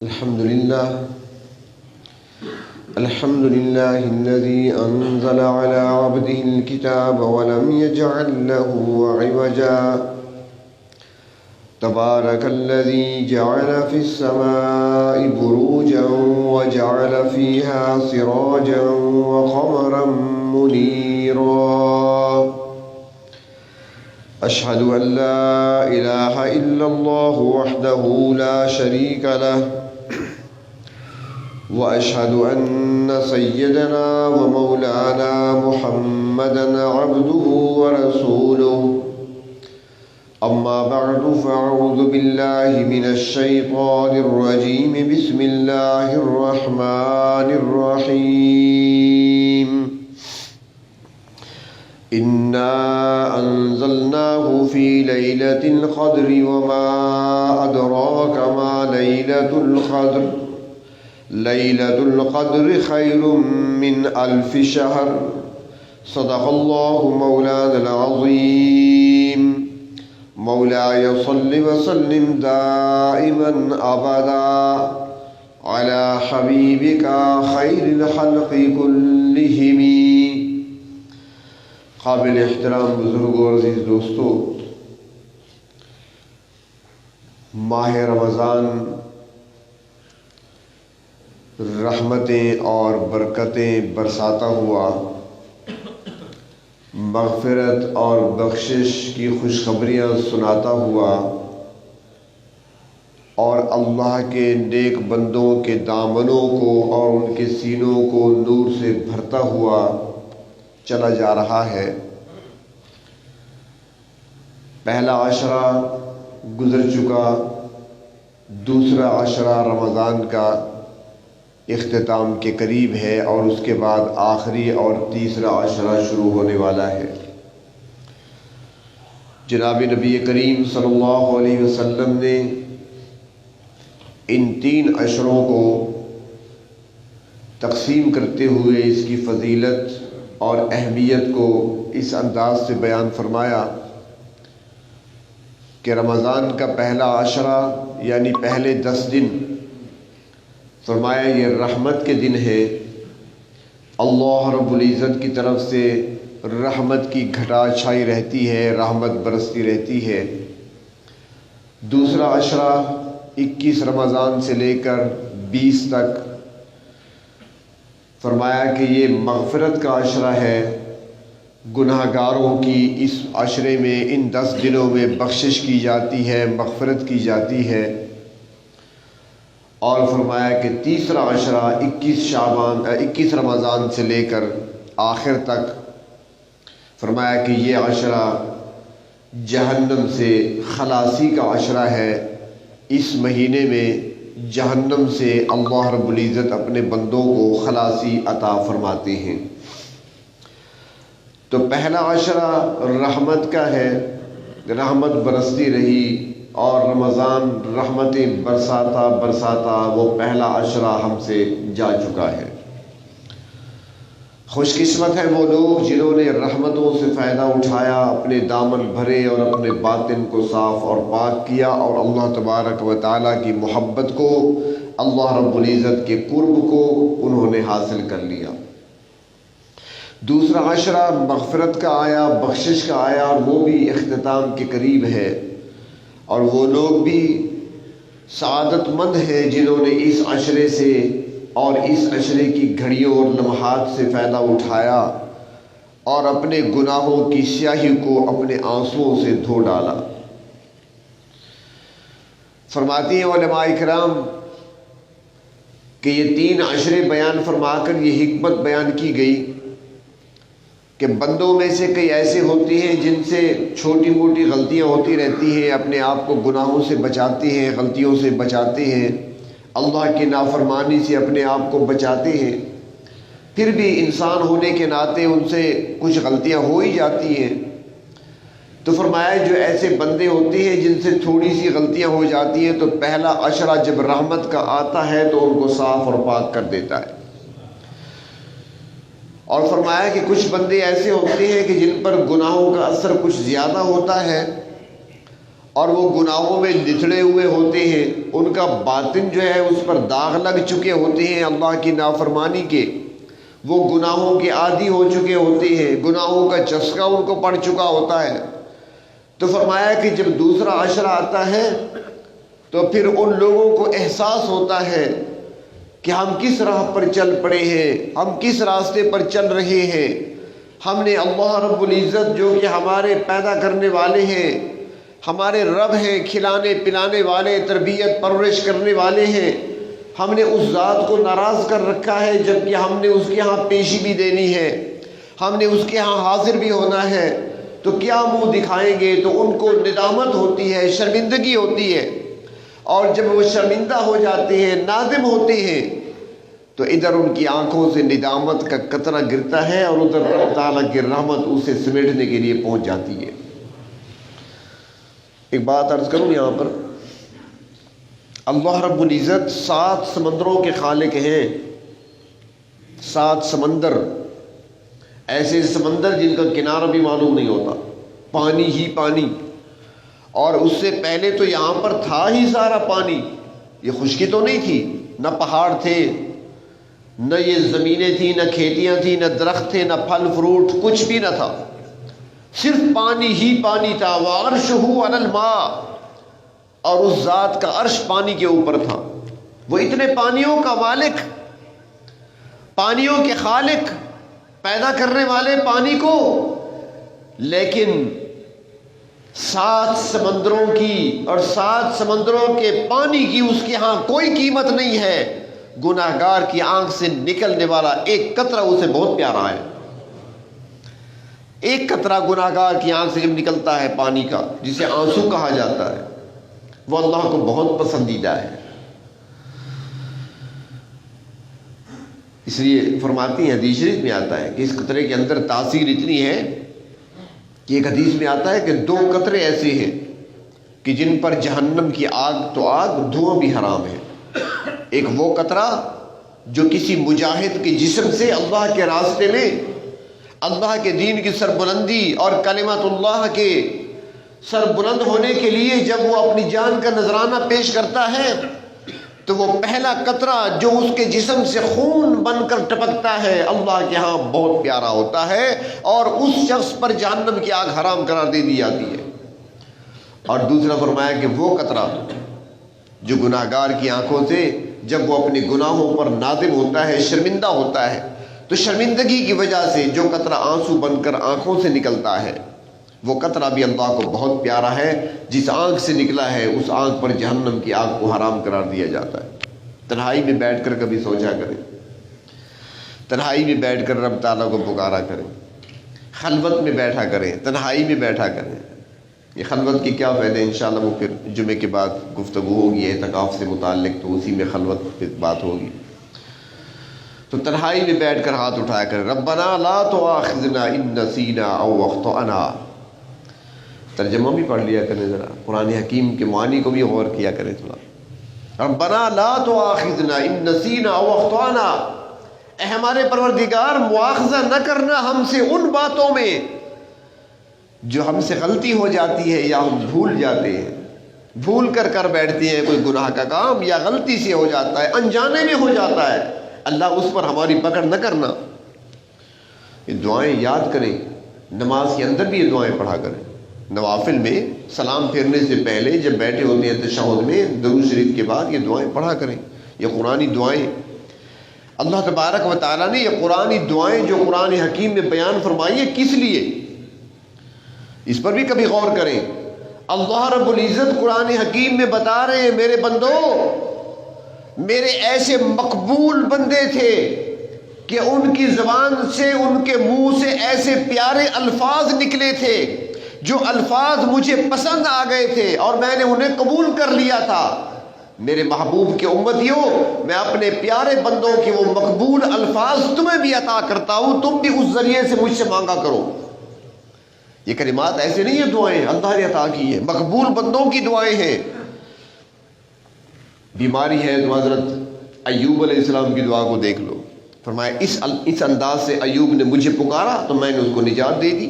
الحمد لله الذي أنزل على عبده الكتاب ولم يجعل له عوجا تبارك الذي جعل في السماء بروجا وجعل فيها سراجا وقمرا منيرا أشهد أن لا إله إلا الله وحده لا شريك له وأشهد أن سيدنا ومولانا محمدًا عبده ورسوله أما بعد فأعوذ بالله من الشيطان الرجيم بسم الله الرحمن الرحيم إنا أنزلناه في ليلة القدر وما أدراك ما ليلة القدر خير من 1000 شهر صدق الله مولانا العظيم مولاي صل وسلم دائما أبدا على حبيبك خير الخلق كلهم. قابل احترام بزرگوں اور عزیز دوستو، ماہ رمضان رحمتیں اور برکتیں برساتا ہوا، مغفرت اور بخشش کی خوشخبریاں سناتا ہوا اور اللہ کے نیک بندوں کے دامنوں کو اور ان کے سینوں کو نور سے بھرتا ہوا چلا جا رہا ہے. پہلا عشرہ گزر چکا، دوسرا عشرہ رمضان کا اختتام کے قریب ہے اور اس کے بعد آخری اور تیسرا عشرہ شروع ہونے والا ہے. جناب نبی کریم صلی اللہ علیہ وسلم نے ان 3 عشروں کو تقسیم کرتے ہوئے اس کی فضیلت اور اہمیت کو اس انداز سے بیان فرمایا کہ رمضان کا پہلا عشرہ یعنی پہلے 10 دن فرمایا یہ رحمت کے دن ہے، اللہ رب العزت کی طرف سے رحمت کی گھٹا چھائی رہتی ہے، رحمت برستی رہتی ہے. دوسرا عشرہ 21 رمضان سے لے کر 20 تک فرمایا کہ یہ مغفرت کا عشرہ ہے، گناہ گاروں کی اس عشرے میں ان 10 دنوں میں بخشش کی جاتی ہے، مغفرت کی جاتی ہے. اور فرمایا کہ تیسرا عشرہ 21 رمضان سے لے کر آخر تک فرمایا کہ یہ عشرہ جہنم سے خلاصی کا عشرہ ہے. اس مہینے میں جہنم سے اللہ رب العزت اپنے بندوں کو خلاصی عطا فرماتے ہیں. تو پہلا عشرہ رحمت کا ہے، رحمت برستی رہی اور رمضان رحمتیں برساتا وہ پہلا عشرہ ہم سے جا چکا ہے. خوش قسمت ہے وہ لوگ جنہوں نے رحمتوں سے فائدہ اٹھایا، اپنے دامن بھرے اور اپنے باطن کو صاف اور پاک کیا اور اللہ تبارک و تعالیٰ کی محبت کو، اللہ رب العزت کے قرب کو انہوں نے حاصل کر لیا. دوسرا عشرہ مغفرت کا آیا، بخشش کا آیا اور وہ بھی اختتام کے قریب ہے. اور وہ لوگ بھی سعادت مند ہیں جنہوں نے اس عشرے سے اور اس عشرے کی گھڑیوں اور لمحات سے فائدہ اٹھایا اور اپنے گناہوں کی سیاہی کو اپنے آنسوؤں سے دھو ڈالا. فرماتی ہیں علماء کرام کہ یہ 3 عشرے بیان فرما کر یہ حکمت بیان کی گئی کہ بندوں میں سے کئی ایسے ہوتے ہیں جن سے چھوٹی موٹی غلطیاں ہوتی رہتی ہیں، اپنے آپ کو گناہوں سے بچاتے ہیں، غلطیوں سے بچاتے ہیں، اللہ کی نافرمانی سے اپنے آپ کو بچاتے ہیں، پھر بھی انسان ہونے کے ناطے ان سے کچھ غلطیاں ہو ہی جاتی ہیں. تو فرمایا جو ایسے بندے ہوتے ہیں جن سے تھوڑی سی غلطیاں ہو جاتی ہیں تو پہلا عشرہ جب رحمت کا آتا ہے تو ان کو صاف اور پاک کر دیتا ہے. اور فرمایا کہ کچھ بندے ایسے ہوتے ہیں کہ جن پر گناہوں کا اثر کچھ زیادہ ہوتا ہے اور وہ گناہوں میں لتڑے ہوئے ہوتے ہیں، ان کا باطن جو ہے اس پر داغ لگ چکے ہوتے ہیں اللہ کی نافرمانی کے، وہ گناہوں کے عادی ہو چکے ہوتے ہیں، گناہوں کا چسکا ان کو پڑ چکا ہوتا ہے۔ تو فرمایا کہ جب دوسرا عشرہ آتا ہے تو پھر ان لوگوں کو احساس ہوتا ہے کہ ہم کس راہ پر چل پڑے ہیں، ہم کس راستے پر چل رہے ہیں۔ ہم نے اللہ رب العزت جو کہ ہمارے پیدا کرنے والے ہیں، ہمارے رب ہیں، کھلانے پلانے والے، تربیت پرورش کرنے والے ہیں، ہم نے اس ذات کو ناراض کر رکھا ہے، جبکہ ہم نے اس کے ہاں پیشی بھی دینی ہے، ہم نے اس کے ہاں حاضر بھی ہونا ہے، تو کیا منہ دکھائیں گے؟ تو ان کو ندامت ہوتی ہے، شرمندگی ہوتی ہے، اور جب وہ شرمندہ ہو جاتے ہیں، نادم ہوتے ہیں، تو ادھر ان کی آنکھوں سے ندامت کا قطرہ گرتا ہے اور ادھر رب تعالیٰ کی رحمت اسے سمیٹنے کے لیے پہنچ جاتی ہے۔ ایک بات عرض کروں یہاں پر، اللہ رب العزت 7 سمندروں کے خالق ہیں۔ 7 سمندر، ایسے سمندر جن کا کنارہ بھی معلوم نہیں ہوتا، پانی ہی پانی، اور اس سے پہلے تو یہاں پر تھا ہی سارا پانی، یہ خشکی تو نہیں تھی، نہ پہاڑ تھے، نہ یہ زمینیں تھیں، نہ کھیتیاں تھیں، نہ درخت تھے، نہ پھل فروٹ، کچھ بھی نہ تھا، صرف پانی ہی پانی تھا۔ وَعَرْشُهُ عَلَى الْمَاءِ، اور اس ذات کا عرش پانی کے اوپر تھا۔ وہ اتنے پانیوں کا مالک، پانیوں کے خالق، پیدا کرنے والے پانی کو، لیکن 7 سمندروں کی اور 7 سمندروں کے پانی کی اس کے ہاں کوئی قیمت نہیں ہے۔ گناہگار کی آنکھ سے نکلنے والا ایک قطرہ اسے بہت پیارا ہے۔ ایک قطرہ گناہگار کی آنکھ سے جب نکلتا ہے پانی کا، جسے آنسو کہا جاتا ہے، وہ اللہ کو بہت پسندیدہ ہے۔ اس لیے فرماتی ہیں، حدیث شریف میں آتا ہے کہ اس قطرے کے اندر تاثیر اتنی ہے کہ ایک حدیث میں آتا ہے کہ 2 قطرے ایسے ہیں کہ جن پر جہنم کی آگ تو آگ، دھواں بھی حرام ہے۔ ایک وہ قطرہ جو کسی مجاہد کے جسم سے اللہ کے راستے میں اللہ کے دین کی سربلندی اور کلمت اللہ کے سربلند ہونے کے لیے جب وہ اپنی جان کا نذرانہ پیش کرتا ہے، تو وہ پہلا قطرہ جو اس کے جسم سے خون بن کر ٹپکتا ہے، اللہ کے ہاں بہت پیارا ہوتا ہے، اور اس شخص پر جہنم کی آگ حرام قرار دے دی جاتی ہے۔ اور دوسرا فرمایا کہ وہ قطرہ جو گناہگار کی آنکھوں سے جب وہ اپنے گناہوں پر نادم ہوتا ہے، شرمندہ ہوتا ہے، تو شرمندگی کی وجہ سے جو قطرہ آنسو بن کر آنکھوں سے نکلتا ہے، وہ قطرہ بھی اللہ کو بہت پیارا ہے۔ جس آنکھ سے نکلا ہے اس آنکھ پر جہنم کی آگ کو حرام قرار دیا جاتا ہے۔ تنہائی میں بیٹھ کر کبھی سوچا کریں، تنہائی میں بیٹھ کر رب تعالیٰ کو پکارا کریں، خلوت میں بیٹھا کریں، تنہائی میں بیٹھا کریں۔ یہ خلوت کی کیا فائدہ ہے؟ انشاءاللہ وہ پھر جمعے کے بعد گفتگو ہوگی اعتکاف سے متعلق، تو اسی میں خلوت پہ بات ہوگی۔ تو تنہائی میں بیٹھ کر ہاتھ اٹھایا کریں، ربنا لا تؤاخذنا ان نسینا او اخطأنا۔ ترجمہ بھی پڑھ لیا کریں ذرا، قرآن حکیم کے معنی کو بھی غور کیا کریں تھوڑا۔ ربنا لا تؤاخذنا ان نسینا او اخطأنا، اے ہمارے پروردگار مواخذہ نہ کرنا ہم سے ان باتوں میں جو ہم سے غلطی ہو جاتی ہے یا ہم بھول جاتے ہیں، بھول کر بیٹھتے ہیں کوئی گناہ کا کام، یا غلطی سے ہو جاتا ہے، انجانے میں ہو جاتا ہے، اللہ اس پر ہماری پکڑ نہ کرنا۔ یہ دعائیں یاد کریں، نماز کے اندر بھی یہ دعائیں پڑھا کریں، نوافل میں سلام پھیرنے سے پہلے جب بیٹھے ہوتے ہیں تشہد میں، درود شریف کے بعد یہ دعائیں پڑھا کریں۔ یہ قرآنی دعائیں اللہ تبارک و تعالیٰ نے یہ قرآنی دعائیں جو قرآن حکیم میں بیان فرمائی ہے کس لیے، اس پر بھی کبھی غور کریں۔ اللہ رب العزت قرآن حکیم میں بتا رہے ہیں، میرے بندو، میرے ایسے مقبول بندے تھے کہ ان کی زبان سے، ان کے منہ سے ایسے پیارے الفاظ نکلے تھے جو الفاظ مجھے پسند آ گئے تھے اور میں نے انہیں قبول کر لیا تھا۔ میرے محبوب کے امتیوں، میں اپنے پیارے بندوں کے وہ مقبول الفاظ تمہیں بھی عطا کرتا ہوں، تم بھی اس ذریعے سے مجھ سے مانگا کرو۔ یہ کلمات ایسے نہیں ہیں، دعائیں اللہ نے عطا کی ہیں، مقبول بندوں کی دعائیں ہیں۔ بیماری ہے تو حضرت ایوب علیہ السلام کی دعا کو دیکھ لو، فرمایا اس انداز سے ایوب نے مجھے پکارا تو میں نے اس کو نجات دے دی۔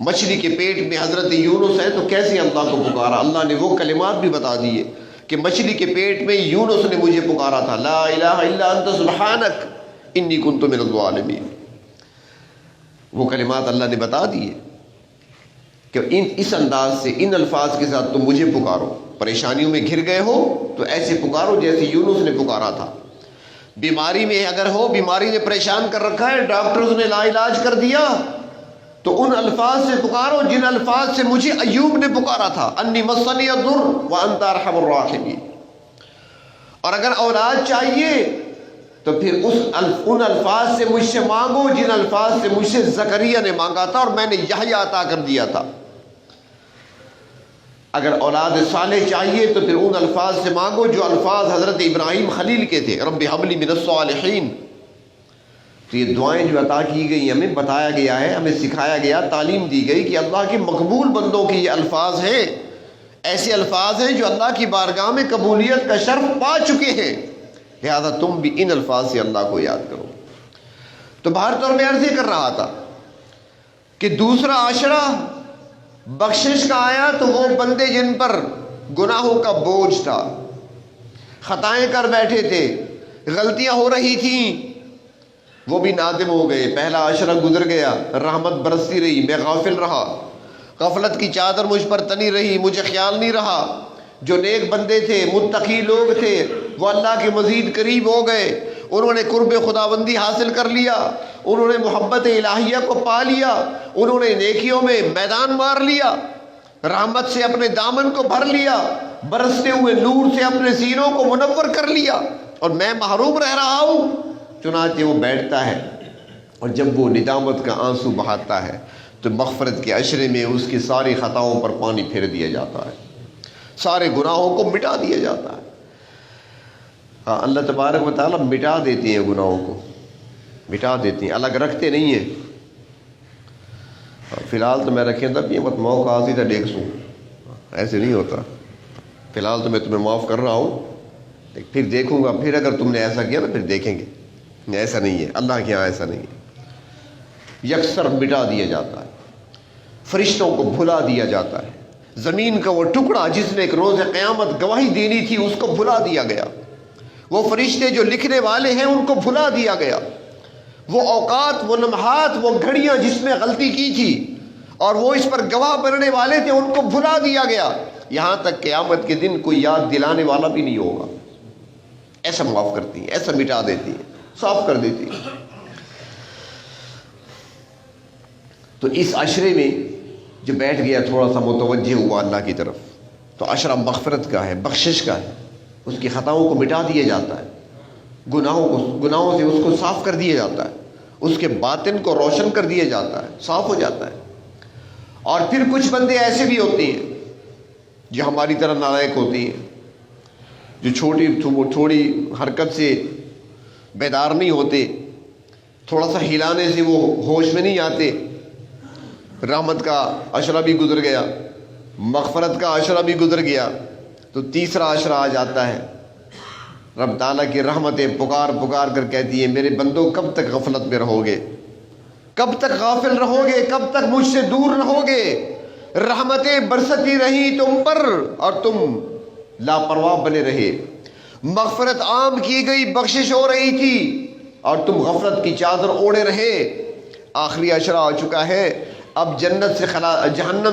مچھلی کے پیٹ میں حضرت یونس ہے تو کیسے اللہ کو پکارا؟ اللہ نے وہ کلمات بھی بتا دیے کہ مچھلی کے پیٹ میں یونس نے مجھے پکارا تھا، لا الہ الا انت سبحانک انی کنت من الظالمین۔ وہ کلمات اللہ نے بتا دیے کہ اس انداز سے، ان الفاظ کے ساتھ تم مجھے پکارو، پریشانیوں میں گھر گئے ہو تو ایسے پکارو جیسے یونس نے پکارا تھا۔ بیماری میں اگر ہو، بیماری نے پریشان کر رکھا ہے، ڈاکٹرز نے لا علاج کر دیا، تو ان الفاظ سے پکارو جن الفاظ سے مجھے ایوب نے پکارا تھا، انی مسنی الضر وانت ارحم الراحمین۔ اور اگر اولاد چاہیے تو پھر ان الفاظ سے مجھ سے مانگو جن الفاظ سے مجھ سے زکریا نے مانگا تھا اور میں نے یحییٰ عطا کر دیا تھا۔ اگر اولاد صالح چاہیے تو پھر ان الفاظ سے مانگو جو الفاظ حضرت ابراہیم خلیل کے تھے، رب ھب لی من الصالحین۔ تو یہ دعائیں جو عطا کی گئی، ہمیں بتایا گیا ہے، ہمیں سکھایا گیا، تعلیم دی گئی کہ اللہ کے مقبول بندوں کے یہ الفاظ ہیں، ایسے الفاظ ہیں جو اللہ کی بارگاہ میں قبولیت کا شرف پا چکے ہیں، لہذا تم بھی ان الفاظ سے اللہ کو یاد کرو۔ تو باہر طور میں عرض یہ کر رہا تھا کہ دوسرا عشرہ بخشش کا آیا تو وہ بندے جن پر گناہوں کا بوجھ تھا، خطائیں کر بیٹھے تھے، غلطیاں ہو رہی تھیں، وہ بھی نادم ہو گئے۔ پہلا عشرہ گزر گیا، رحمت برستی رہی، میں غافل رہا، غفلت کی چادر مجھ پر تنی رہی، مجھے خیال نہیں رہا۔ جو نیک بندے تھے، متقی لوگ تھے، وہ اللہ کے مزید قریب ہو گئے، انہوں نے قرب خداوندی حاصل کر لیا، انہوں نے محبت الہیہ کو پا لیا، انہوں نے نیکیوں میں میدان مار لیا، رحمت سے اپنے دامن کو بھر لیا، برستے ہوئے نور سے اپنے سینوں کو منور کر لیا، اور میں محروم رہ رہا ہوں۔ چنانچہ وہ بیٹھتا ہے اور جب وہ ندامت کا آنسو بہاتا ہے تو مغفرت کے عشرے میں اس کی ساری خطاؤں پر پانی پھیر دیا جاتا ہے، سارے گناہوں کو مٹا دیا جاتا ہے۔ ہاں، اللہ تبارک و تعالیٰ مٹا دیتے ہیں، گناہوں کو مٹا دیتے ہیں، الگ رکھتے نہیں ہیں۔ فی الحال تو میں رکھیں تب یہ مت موقع آتی تھا دیکھ سوں، ایسے نہیں ہوتا۔ فی الحال تو میں تمہیں معاف کر رہا ہوں، پھر دیکھوں گا، پھر اگر تم نے ایسا کیا نا پھر دیکھیں گے۔ ایسا نہیں ہے، اللہ کے یہاں ایسا نہیں ہے، یکسر مٹا دیا جاتا ہے، فرشتوں کو بھلا دیا جاتا ہے، زمین کا وہ ٹکڑا جس نے ایک روز قیامت گواہی دینی تھی اس کو بھلا دیا گیا، وہ فرشتے جو لکھنے والے ہیں ان کو بھلا دیا گیا، وہ اوقات، وہ لمحات، وہ گھڑیاں جس میں غلطی کی تھی اور وہ اس پر گواہ بننے والے تھے ان کو بھلا دیا گیا، یہاں تک قیامت کے دن کوئی یاد دلانے والا بھی نہیں ہوگا۔ ایسا معاف کرتی ہیں، ایسا مٹا دیتی ہیں، صاف کر دیتی ہیں۔ تو اس عشرے میں جو بیٹھ گیا تھوڑا سا متوجہ ہوا اللہ کی طرف، تو عشرہ مغفرت کا ہے، بخشش کا ہے، اس کی خطاؤں کو مٹا دیا جاتا ہے، گناہوں سے اس کو صاف کر دیا جاتا ہے، اس کے باطن کو روشن کر دیا جاتا ہے، صاف ہو جاتا ہے۔ اور پھر کچھ بندے ایسے بھی ہوتے ہیں جو ہماری طرح نالائق ہوتی ہیں، جو چھوٹی حرکت سے بیدار نہیں ہوتے، تھوڑا سا ہلانے سے وہ ہوش میں نہیں آتے۔ رحمت کا عشرہ بھی گزر گیا، مغفرت کا عشرہ بھی گزر گیا، تو تیسرا عشرہ آ جاتا ہے۔ رب تعالیٰ کی رحمتیں پکار پکار کر کہتی ہیں، میرے بندوں کب تک غفلت میں رہو گے، کب تک غافل رہو گے، کب تک مجھ سے دور رہو گے؟ رحمتیں برستی رہی تم پر اور تم لاپرواہ بنے رہے، مغفرت عام کی گئی، بخشش ہو رہی تھی اور تم غفلت کی چادر اوڑے رہے۔ آخری عشرہ آ چکا ہے، اب جہنم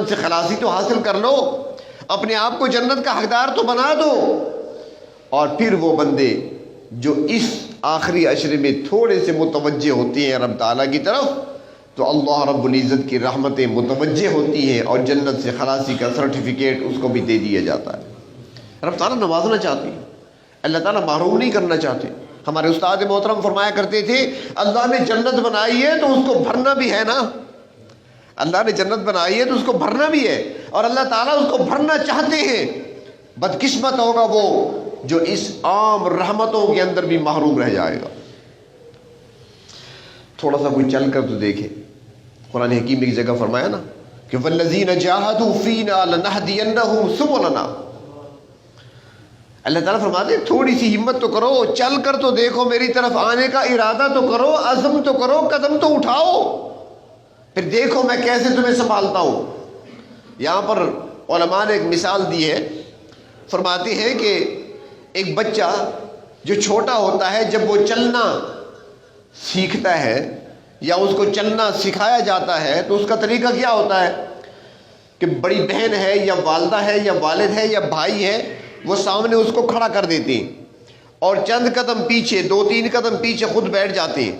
سے خلاصی تو حاصل کر لو، اپنے آپ کو جنت کا حقدار تو بنا دو۔ اور پھر وہ بندے جو اس آخری عشرے میں تھوڑے سے متوجہ ہوتے ہیں رب تعالیٰ کی طرف، تو اللہ رب العزت کی رحمتیں متوجہ ہوتی ہیں اور جنت سے خلاصی کا سرٹیفکیٹ اس کو بھی دے دیا جاتا ہے۔ رب تعالیٰ نوازنا چاہتے ہیں، اللہ تعالیٰ محروم نہیں کرنا چاہتے۔ ہمارے استاد محترم فرمایا کرتے تھے، اللہ نے جنت بنائی ہے تو اس کو بھرنا بھی ہے نا، اللہ نے جنت بنائی ہے تو اس کو بھرنا بھی ہے، اور اللہ تعالیٰ اس کو بھرنا چاہتے ہیں۔ بدقسمت ہوگا وہ جو اس عام رحمتوں کے اندر بھی محروم رہ جائے گا۔ تھوڑا سا کوئی چل کر تو دیکھے، قرآن حکیم ایک جگہ فرمایا نا کہ وَالَّذِينَ جَاهَدُوا فِينَا لَنَهْدِيَنَّهُمْ سُبُلَنَا۔ اللہ تعالیٰ فرماتے ہیں تھوڑی سی ہمت تو کرو، چل کر تو دیکھو، میری طرف آنے کا ارادہ تو کرو، عزم تو کرو، قدم تو اٹھاؤ، پھر دیکھو میں کیسے تمہیں سنبھالتا ہوں۔ یہاں پر علماء نے ایک مثال دی ہے، فرماتے ہیں کہ ایک بچہ جو چھوٹا ہوتا ہے جب وہ چلنا سیکھتا ہے یا اس کو چلنا سکھایا جاتا ہے تو اس کا طریقہ کیا ہوتا ہے کہ بڑی بہن ہے یا والدہ ہے یا والد ہے یا بھائی ہے، وہ سامنے اس کو کھڑا کر دیتے ہیں اور چند قدم پیچھے، 2-3 قدم پیچھے خود بیٹھ جاتے ہیں،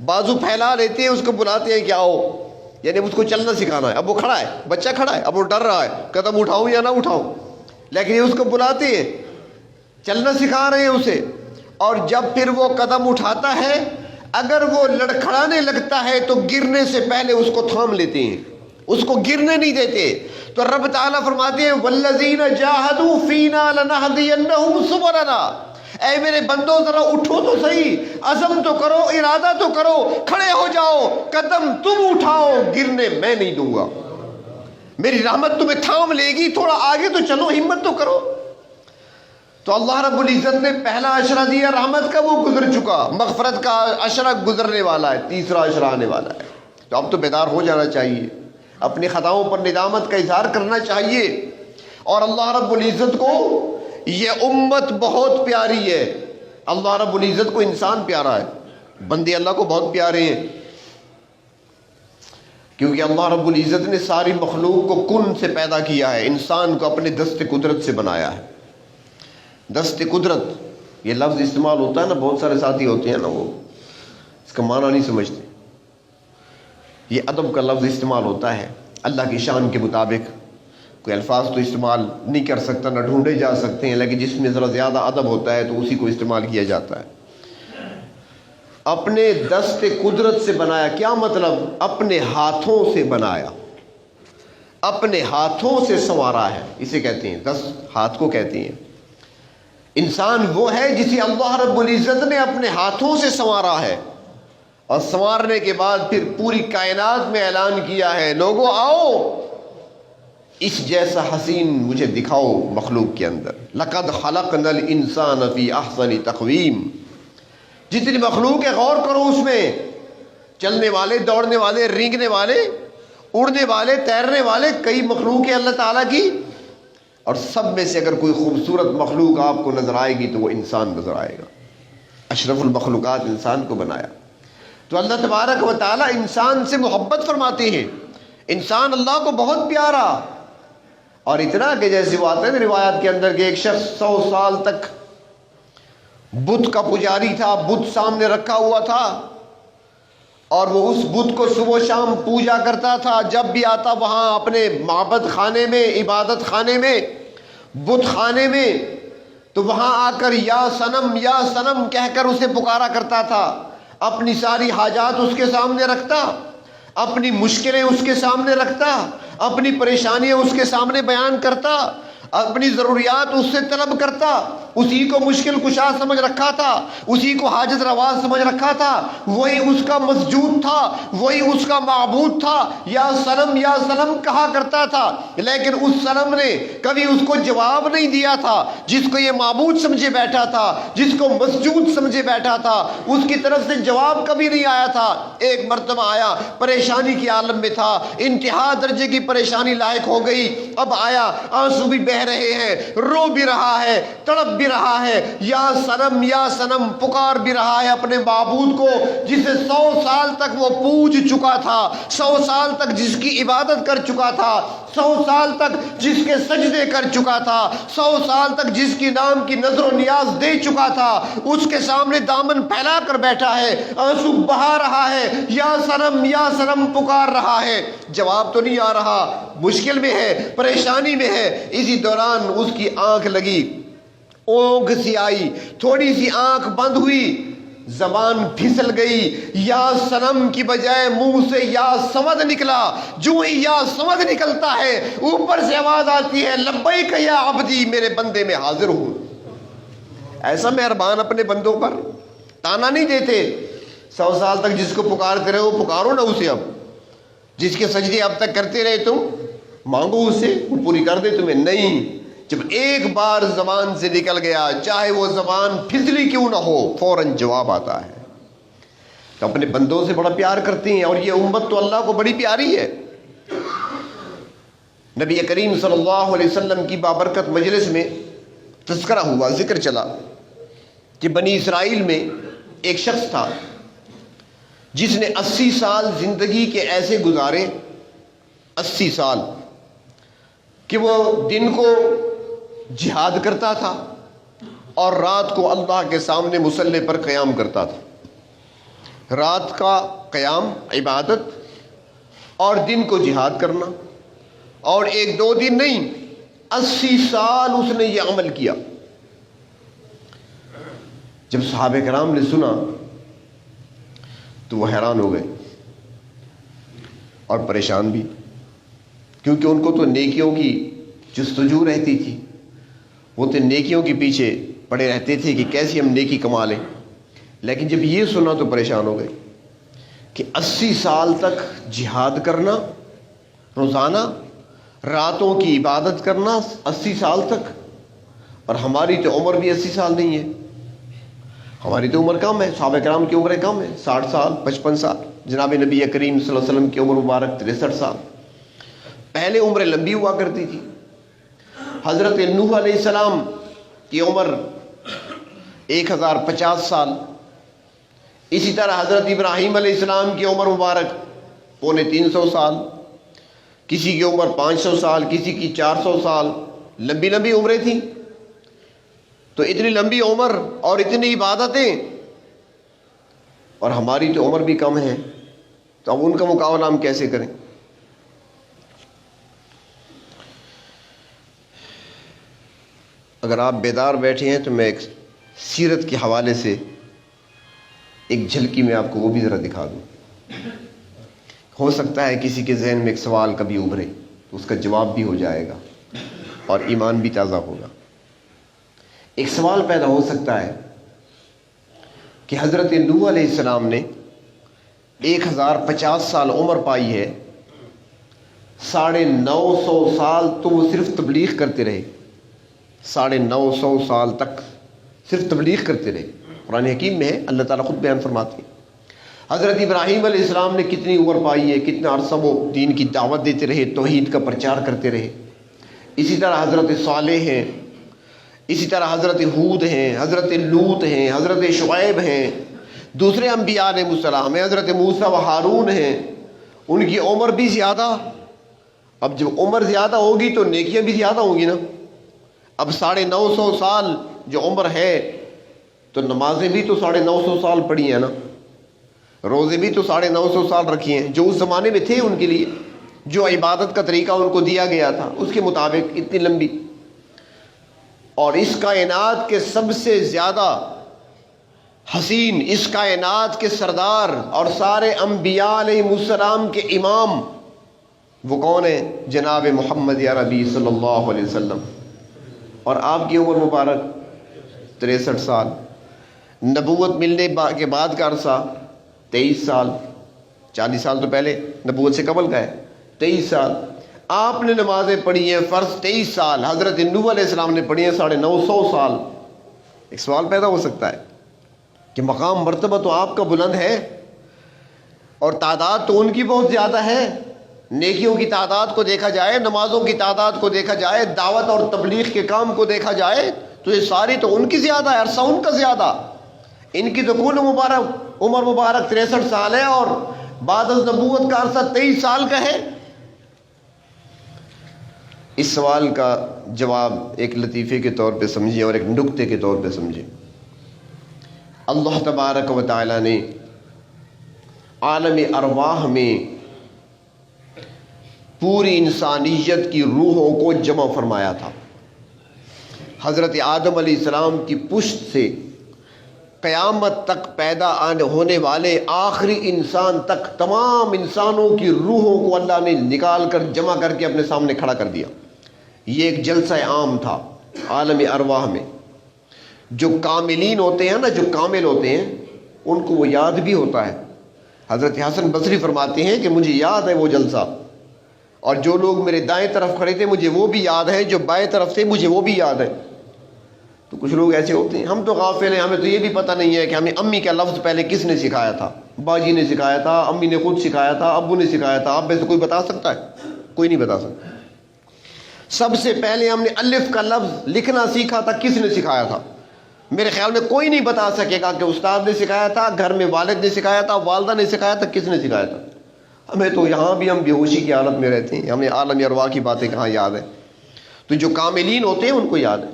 بازو پھیلا لیتے ہیں، اس کو بلاتے ہیں کہ آؤ، یعنی اس کو چلنا سکھانا ہے۔ اب وہ کھڑا ہے، بچہ کھڑا ہے، اب وہ ڈر رہا ہے قدم اٹھاؤں یا نہ اٹھاؤں، لیکن یہ اس کو بلاتے ہیں، چلنا سکھا رہے ہیں اسے۔ اور جب پھر وہ قدم اٹھاتا ہے، اگر وہ لڑکھڑانے لگتا ہے تو گرنے سے پہلے اس کو تھام لیتے ہیں، اس کو گرنے نہیں دیتے۔ تو رب تعالیٰ فرماتے ہیں والذین جاہدوا فینا لنہدینہم سبلنا، اے میرے بندو ذرا اٹھو تو صحیح، عزم تو کرو، ارادہ تو کرو، کھڑے ہو جاؤ، قدم تم اٹھاؤ، گرنے میں نہیں دوں گا، میری رحمت تمہیں تھام لے گی، تھوڑا آگے تو چلو، ہمت تو کرو۔ تو اللہ رب العزت نے پہلا عشرہ دیا رحمت کا، وہ گزر چکا، مغفرت کا عشرہ گزرنے والا ہے، تیسرا عشرہ آنے والا ہے۔ تو اب تو بیدار ہو جانا چاہیے، اپنی خطاؤں پر ندامت کا اظہار کرنا چاہیے۔ اور اللہ رب العزت کو یہ امت بہت پیاری ہے، اللہ رب العزت کو انسان پیارا ہے، بندے اللہ کو بہت پیارے ہیں، کیونکہ اللہ رب العزت نے ساری مخلوق کو کن سے پیدا کیا ہے، انسان کو اپنے دست قدرت سے بنایا ہے۔ دست قدرت یہ لفظ استعمال ہوتا ہے نا، بہت سارے ساتھی ہوتے ہیں نا وہ اس کا معنی نہیں سمجھتے، یہ ادب کا لفظ استعمال ہوتا ہے، اللہ کی شان کے مطابق کوئی الفاظ تو استعمال نہیں کر سکتا، نہ ڈھونڈے جا سکتے ہیں، لیکن جس میں ذرا زیادہ ادب ہوتا ہے تو اسی کو استعمال کیا جاتا ہے۔ اپنے دست قدرت سے بنایا، کیا مطلب؟ اپنے ہاتھوں سے بنایا، اپنے ہاتھوں سے سنوارا ہے، اسے کہتے ہیں، دست ہاتھ کو کہتے ہیں۔ انسان وہ ہے جسے اللہ رب العزت نے اپنے ہاتھوں سے سنوارا ہے، اور سنوارنے کے بعد پھر پوری کائنات میں اعلان کیا ہے لوگوں آؤ اس جیسا حسین مجھے دکھاؤ مخلوق کے اندر۔ لقد خلقنا الانسان فی احسن تقویم، جتنی مخلوق ہے غور کرو اس میں، چلنے والے، دوڑنے والے، رینگنے والے، اڑنے والے، تیرنے والے، کئی مخلوق ہے اللہ تعالیٰ کی، اور سب میں سے اگر کوئی خوبصورت مخلوق آپ کو نظر آئے گی تو وہ انسان نظر آئے گا۔ اشرف المخلوقات انسان کو بنایا۔ تو اللہ تبارک و تعالیٰ انسان سے محبت فرماتے ہیں، انسان اللہ کو بہت پیارا، اور اتنا کہ جیسے وہ آتا ہے روایات کے اندر کہ ایک شخص 100 سال تک بت کا پجاری تھا، بت سامنے رکھا ہوا تھا، اور وہ اس بت کو صبح و شام پوجا کرتا تھا، جب بھی آتا وہاں اپنے معبد خانے میں، عبادت خانے میں، بت خانے میں، تو وہاں آ کر یا سنم کہہ کر اسے پکارا کرتا تھا، اپنی ساری حاجات اس کے سامنے رکھتا، اپنی مشکلیں اس کے سامنے رکھتا، اپنی پریشانیاں اس کے سامنے بیان کرتا، اپنی ضروریات اس سے طلب کرتا، اسی کو مشکل کشا سمجھ رکھا تھا، اسی کو حاجت روا سمجھ رکھا تھا، وہی اس کا مسجود تھا، وہی اس کا معبود تھا، یا سنم کہا کرتا تھا، لیکن اس سنم نے کبھی اس کو جواب نہیں دیا تھا، جس کو یہ معبود سمجھے بیٹھا تھا، جس کو مسجود سمجھے بیٹھا تھا، اس کی طرف سے جواب کبھی نہیں آیا تھا۔ ایک مرتبہ آیا، پریشانی کی عالم میں تھا، انتہا درجے کی پریشانی لاحق ہو گئی، اب آیا، آنسو بھی بہہ رہے ہیں، رو بھی رہا ہے، تڑپ بھی رہا ہے، یا سنم پکار بھی رہا ہے اپنے معبود کو جسے 100 سال تک وہ پوج چکا تھا، 100 سال تک جس کی عبادت کر چکا تھا، 100 سال تک جس کے سجدے کر چکا تھا، 100 سال تک جس کی نام کی نظر و نیاز دے چکا تھا، اس کے سامنے دامن پھیلا کر بیٹھا ہے، آنسو بہا رہا ہے، یا سنم پکار رہا ہے، جواب تو نہیں آ رہا، مشکل میں ہے، پریشانی میں ہے۔ اسی دوران اس کی آنکھ لگی، اونگ سی آئی، تھوڑی سی آنکھ بند ہوئی، زبان پھسل گئی، یا سنم کی بجائے منہ سے یا سمد نکلا، جو ہی یا سمد نکلتا ہے اوپر سے آواز آتی ہے لبیک یا عبدی، میرے بندے میں حاضر ہوں۔ ایسا مہربان اپنے بندوں پر، تانا نہیں دیتے۔ 100 سال تک جس کو پکارتے رہے وہ پکارو نا اسے، اب جس کے سجدے اب تک کرتے رہے تم مانگو اس سے، وہ پوری کر دے تمہیں۔ نہیں، جب ایک بار زبان سے نکل گیا، چاہے وہ زبان پھسلی کیوں نہ ہو، فوراً جواب آتا ہے۔ تو اپنے بندوں سے بڑا پیار کرتی ہیں، اور یہ امت تو اللہ کو بڑی پیاری ہے۔ نبی کریم صلی اللہ علیہ وسلم کی بابرکت مجلس میں تذکرہ ہوا، ذکر چلا کہ بنی اسرائیل میں ایک شخص تھا جس نے 80 سال زندگی کے ایسے گزارے، 80 سال کہ وہ دن کو جہاد کرتا تھا اور رات کو اللہ کے سامنے مصلی پر قیام کرتا تھا۔ رات کا قیام عبادت اور دن کو جہاد کرنا، اور ایک دو دن نہیں، 80 سال اس نے یہ عمل کیا۔ جب صحابہ کرام نے سنا تو وہ حیران ہو گئے اور پریشان بھی، کیونکہ ان کو تو نیکیوں کی جستجو رہتی تھی، وہ تو نیکیوں کے پیچھے پڑے رہتے تھے کہ کیسے ہم نیکی کما لیں۔ لیکن جب یہ سنا تو پریشان ہو گئے کہ 80 سال تک جہاد کرنا، روزانہ راتوں کی عبادت کرنا 80 سال تک، اور ہماری تو عمر بھی 80 سال نہیں ہے، ہماری تو عمر کم ہے، صحابہ کرام کی عمریں کم ہیں، 60 سال 55 سال، جناب نبی کریم صلی اللہ علیہ وسلم کی عمر مبارک 63 سال۔ پہلے عمریں لمبی ہوا کرتی تھی۔ حضرت نوح علیہ السلام کی عمر 1050 سال، اسی طرح حضرت ابراہیم علیہ السلام کی عمر مبارک 250 سال، کسی کی عمر 500 سال، کسی کی 400 سال، لمبی لمبی عمریں تھیں۔ تو اتنی لمبی عمر اور اتنی عبادتیں، اور ہماری تو عمر بھی کم ہے، تو اب ان کا مقابلہ ہم کیسے کریں؟ اگر آپ بیدار بیٹھے ہیں تو میں ایک سیرت کے حوالے سے ایک جھلکی میں آپ کو وہ بھی ذرا دکھا دوں۔ ہو سکتا ہے کسی کے ذہن میں ایک سوال کبھی ابھرے تو اس کا جواب بھی ہو جائے گا اور ایمان بھی تازہ ہوگا۔ ایک سوال پیدا ہو سکتا ہے کہ حضرت نوح علیہ السلام نے 1050 سال عمر پائی ہے، 950 سال تو وہ صرف تبلیغ کرتے رہے، 950 سال تک صرف تبلیغ کرتے رہے۔ قرآن حکیم میں ہے، اللہ تعالیٰ خود بیان فرماتے ہیں۔ حضرت ابراہیم علیہ السلام نے کتنی عمر پائی ہے، کتنا عرصہ وہ دین کی دعوت دیتے رہے، توحید کا پرچار کرتے رہے۔ اسی طرح حضرت صالح ہیں، اسی طرح حضرت ہود ہیں، حضرت لوط ہیں، حضرت شعیب ہیں، دوسرے انبیاء علیہ السلام ہیں، حضرت موسیٰ و ہارون ہیں، ان کی عمر بھی زیادہ۔ اب جب عمر زیادہ ہوگی تو نیکیاں بھی زیادہ ہوں گی نا۔ اب 950 سال جو عمر ہے تو نمازیں بھی تو 950 سال پڑھی ہیں نا، روزے بھی تو 950 سال رکھی ہیں، جو اس زمانے میں تھے ان کے لیے، جو عبادت کا طریقہ ان کو دیا گیا تھا اس کے مطابق اتنی لمبی۔ اور اس کائنات کے سب سے زیادہ حسین، اس کائنات کے سردار اور سارے انبیاء علیہ السلام کے امام وہ کون ہیں؟ جناب محمد عربی صلی اللہ علیہ وسلم، اور آپ کی عمر مبارک 63 سال۔ نبوت ملنے کے بعد کا عرصہ 23 سال، 40 سال تو پہلے نبوت سے قبل کا ہے، 23 سال۔ آپ نے نمازیں پڑھی ہیں فرض 23 سال، حضرت نوح علیہ السلام نے پڑھی ہیں 950 سال۔ ایک سوال پیدا ہو سکتا ہے کہ مقام مرتبہ تو آپ کا بلند ہے اور تعداد تو ان کی بہت زیادہ ہے، نیکیوں کی تعداد کو دیکھا جائے، نمازوں کی تعداد کو دیکھا جائے، دعوت اور تبلیغ کے کام کو دیکھا جائے تو یہ ساری تو ان کی زیادہ ہے، عرصہ ان کا زیادہ۔ ان کی تو کل عمر مبارک 63 سال ہے اور بعد از نبوت کا عرصہ 23 سال کا ہے۔ اس سوال کا جواب ایک لطیفے کے طور پہ سمجھیں اور ایک نکتے کے طور پہ سمجھیں۔ اللہ تبارک و تعالی نے عالم ارواح میں پوری انسانیت کی روحوں کو جمع فرمایا تھا۔ حضرت آدم علیہ السلام کی پشت سے قیامت تک پیدا ہونے والے آخری انسان تک تمام انسانوں کی روحوں کو اللہ نے نکال کر جمع کر کے اپنے سامنے کھڑا کر دیا۔ یہ ایک جلسہ عام تھا عالم ارواح میں۔ جو کاملین ہوتے ہیں نا، جو کامل ہوتے ہیں، ان کو وہ یاد بھی ہوتا ہے۔ حضرت حسن بصری فرماتے ہیں کہ مجھے یاد ہے وہ جلسہ، اور جو لوگ میرے دائیں طرف کھڑے تھے مجھے وہ بھی یاد ہے، جو بائیں طرف تھے مجھے وہ بھی یاد ہے۔ تو کچھ لوگ ایسے ہوتے ہیں، ہم تو غافل ہیں، ہمیں تو یہ بھی پتہ نہیں ہے کہ ہمیں امی کا لفظ پہلے کس نے سکھایا تھا، باجی نے سکھایا تھا، امی نے خود سکھایا تھا، ابو نے سکھایا تھا. آپ میں سے کوئی بتا سکتا ہے؟ کوئی نہیں بتا سکتا. سب سے پہلے ہم نے الف کا لفظ لکھنا سیکھا تھا، کس نے سکھایا تھا؟ میرے خیال میں کوئی نہیں بتا سکے گا کہ استاد نے سکھایا تھا، گھر میں والد نے سکھایا تھا، والدہ نے سکھایا تھا، کس نے سکھایا تھا. ہمیں تو یہاں بھی ہم بے ہوشی کی حالت میں رہتے ہیں، ہمیں عالم ارواح کی باتیں کہاں یاد ہے. تو جو کاملین ہوتے ہیں ان کو یاد ہے.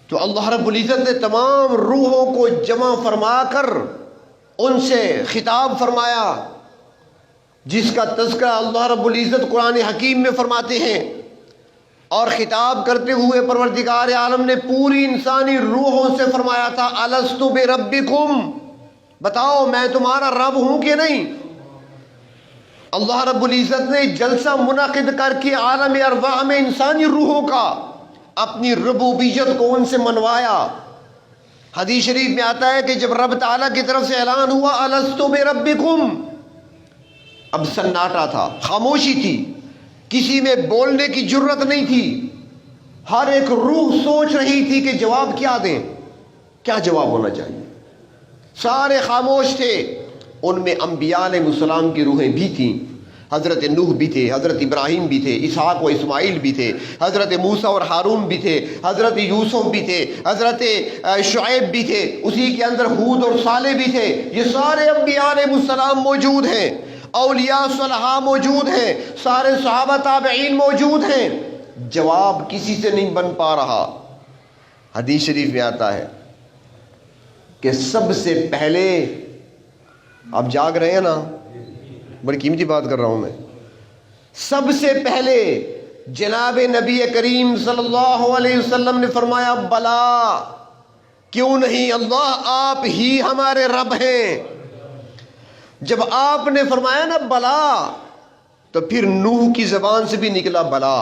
تو اللہ رب العزت نے تمام روحوں کو جمع فرما کر ان سے خطاب فرمایا، جس کا تذکرہ اللہ رب العزت قرآن حکیم میں فرماتے ہیں. اور خطاب کرتے ہوئے پروردگار عالم نے پوری انسانی روحوں سے فرمایا تھا، الستو بربکم، بتاؤ میں تمہارا رب ہوں کہ نہیں. اللہ رب العزت نے جلسہ منعقد کر کے عالم ارواح میں انسانی روحوں کا اپنی ربوبیت کو ان سے منوایا. حدیث شریف میں آتا ہے کہ جب رب تعالیٰ کی طرف سے اعلان ہوا الستو بربکم، اب سناٹا تھا، خاموشی تھی، کسی میں بولنے کی جرت نہیں تھی. ہر ایک روح سوچ رہی تھی کہ جواب کیا دیں، کیا جواب ہونا چاہیے. سارے خاموش تھے. ان میں انبیاء علیہ السلام کی روحیں بھی تھیں. حضرت نوح بھی تھے، حضرت ابراہیم بھی تھے، اسحاق و اسماعیل بھی تھے، حضرت موسیٰ اور ہارون بھی تھے، حضرت یوسف بھی تھے، حضرت شعیب بھی تھے، اسی کے اندر ہود اور صالح بھی تھے. یہ سارے انبیاء علیہ السلام موجود ہیں، اولیاء صالحہ موجود ہیں، سارے صحابہ تابعین موجود ہیں. جواب کسی سے نہیں بن پا رہا. حدیث شریف میں آتا ہے کہ سب سے پہلے، آپ جاگ رہے ہیں نا، بڑی قیمتی بات کر رہا ہوں میں، سب سے پہلے جناب نبی کریم صلی اللہ علیہ وسلم نے فرمایا بلا، کیوں نہیں اللہ آپ ہی ہمارے رب ہیں. جب آپ نے فرمایا نا بلا، تو پھر نوح کی زبان سے بھی نکلا بلا،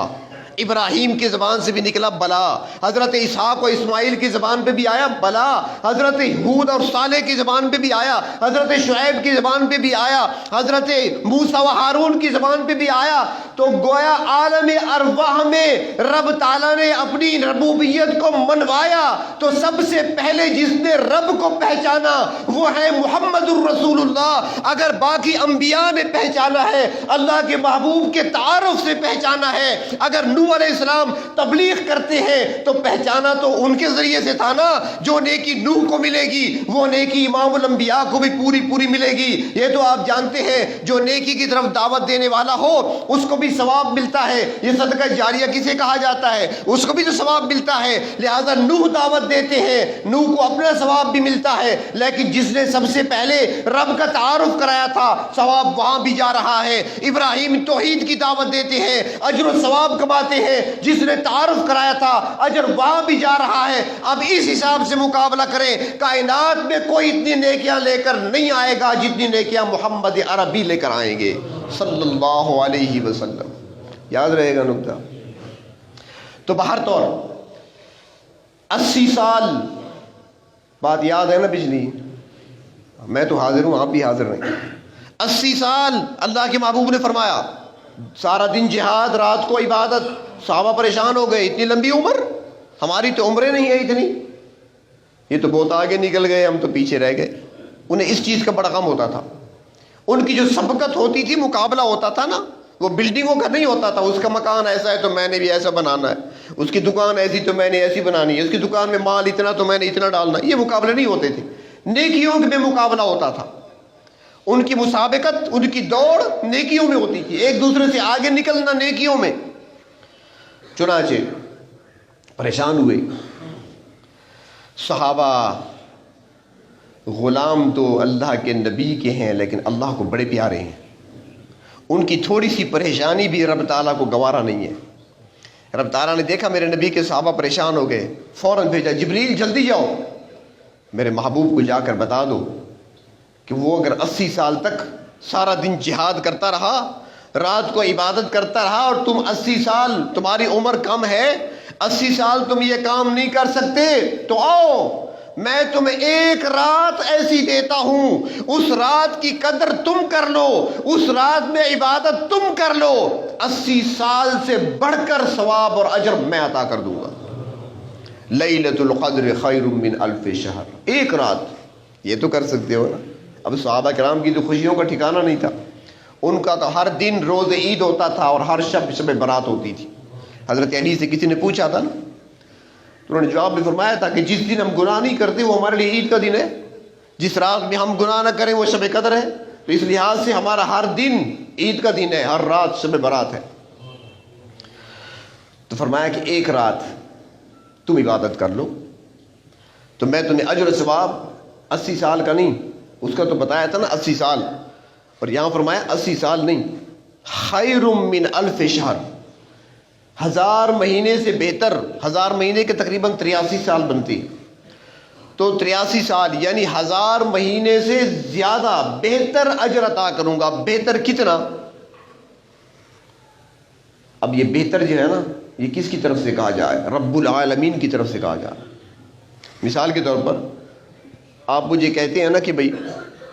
ابراہیم کی زبان سے بھی نکلا بلا، حضرت اسحاق و اسماعیل کی زبان پہ بھی آیا بلا، حضرت ہود اور صالح کی زبان پہ بھی آیا، حضرت شعیب کی زبان پہ بھی آیا، حضرت موسیٰ و ہارون کی زبان پہ بھی آیا. تو گویا عالم ارواح میں رب تعالیٰ نے اپنی ربوبیت کو منوایا. تو سب سے پہلے جس نے رب کو پہچانا وہ ہے محمد الرسول اللہ. اگر باقی انبیاء نے پہچانا ہے، اللہ کے محبوب کے تعارف سے پہچانا ہے، اگر نوح علیہ السلام تبلیغ کرتے ہیں تو پہچانا تو ان کے ذریعے سے تھا نا. جو نیکی نوح کو ملے گی وہ نیکی امام الانبیاء کو بھی پوری پوری ملے گی. یہ تو آپ جانتے ہیں جو نیکی کی طرف دعوت دینے والا ہو اس کو بھی ثواب ملتا ہے. یہ صدقہ جاریہ کسے کہا جاتا ہے؟ اس کو بھی تو ثواب ملتا ہے. لہذا نوح دعوت دیتے ہیں، نوح کو اپنا ثواب بھی ملتا ہے، لیکن جس نے سب سے پہلے رب کا تعارف کرایا تھا ثواب وہاں بھی جا رہا ہے. ابراہیم توحید کی دعوت دیتے ہیں، اجر و ثواب کماتے ہیں. جس نے تعارف کرایا تھا اجر وہاں بھی جا رہا ہے. اب اس حساب سے مقابلہ کریں، کائنات میں کوئی اتنی نیکیاں لے کر نہیں آئے گا جتنی نیکیاں محمد عربی لے کر آئیں گے صلی اللہ علیہ وسلم. یاد رہے گا نکتہ. تو بہر طور 80 سال بات یاد ہے نا پچھلی، میں تو حاضر ہوں، آپ بھی حاضر رہیں. 80 سال اللہ کے محبوب نے فرمایا سارا دن جہاد، رات کو عبادت. صحابہ پریشان ہو گئے، اتنی لمبی عمر، ہماری تو عمریں نہیں ہیں اتنی، یہ تو بہت آگے نکل گئے، ہم تو پیچھے رہ گئے. انہیں اس چیز کا بڑا غم ہوتا تھا. ان کی جو سبقت ہوتی تھی، مقابلہ ہوتا تھا نا، وہ بلڈنگوں کا نہیں ہوتا تھا. اس کا مکان ایسا ہے تو میں نے بھی ایسا بنانا ہے، اس کی دکان ایسی تو میں نے ایسی بنانی ہے، اس کی دکان میں مال اتنا تو میں نے اتنا ڈالنا ہے. یہ مقابلے نہیں ہوتے تھے، نیکیوں میں مقابلہ ہوتا تھا. ان کی مسابقت، ان کی دوڑ نیکیوں میں ہوتی تھی، ایک دوسرے سے آگے نکلنا نیکیوں میں. چنانچہ پریشان ہوئے صحابہ. غلام تو اللہ کے نبی کے ہیں لیکن اللہ کو بڑے پیارے ہیں. ان کی تھوڑی سی پریشانی بھی رب تعالیٰ کو گوارا نہیں ہے. رب تعالیٰ نے دیکھا میرے نبی کے صحابہ پریشان ہو گئے، فوراً بھیجا جبریل جلدی جاؤ میرے محبوب کو جا کر بتا دو کہ وہ اگر 80 سال تک سارا دن جہاد کرتا رہا، رات کو عبادت کرتا رہا، اور تم 80 سال تمہاری عمر کم ہے، 80 سال تم یہ کام نہیں کر سکتے، تو آؤ میں تمہیں ایک رات ایسی دیتا ہوں، اس رات کی قدر تم کر لو، اس رات میں عبادت تم کر لو، 80 سال سے بڑھ کر ثواب اور اجر میں عطا کر دوں گا. لیلۃ القدر خیر من الف شہر. ایک رات یہ تو کر سکتے ہو نا. اب صحابہ کرام کی تو خوشیوں کا ٹھکانہ نہیں تھا. ان کا تو ہر دن روز عید ہوتا تھا اور ہر شب برات ہوتی تھی. حضرت علی سے کسی نے پوچھا تھا نا، تو انہوں نے جواب میں فرمایا تھا کہ جس دن ہم گناہ نہیں کرتے وہ ہمارے لیے عید کا دن ہے، جس رات میں ہم گناہ نہ کریں وہ شب قدر ہے. تو اس لحاظ سے ہمارا ہر دن عید کا دن ہے، ہر رات شب برات ہے. تو فرمایا کہ ایک رات تم عبادت کر لو تو میں تمہیں اجر و ثواب 80 سال کا نہیں، اس کا تو بتایا تھا نا 80 سال، اور یہاں فرمایا 80 سال نہیں، خیر من الف شہر، 1000 مہینے سے بہتر. 1000 مہینے کے تقریباً 83 سال بنتی، تو 83 سال یعنی 1000 مہینے سے زیادہ بہتر اجر عطا کروں گا. بہتر کتنا؟ اب یہ بہتر جو ہے نا، یہ کس کی طرف سے کہا جائے؟ رب العالمین کی طرف سے کہا جائے. مثال کے طور پر آپ مجھے کہتے ہیں نا کہ بھائی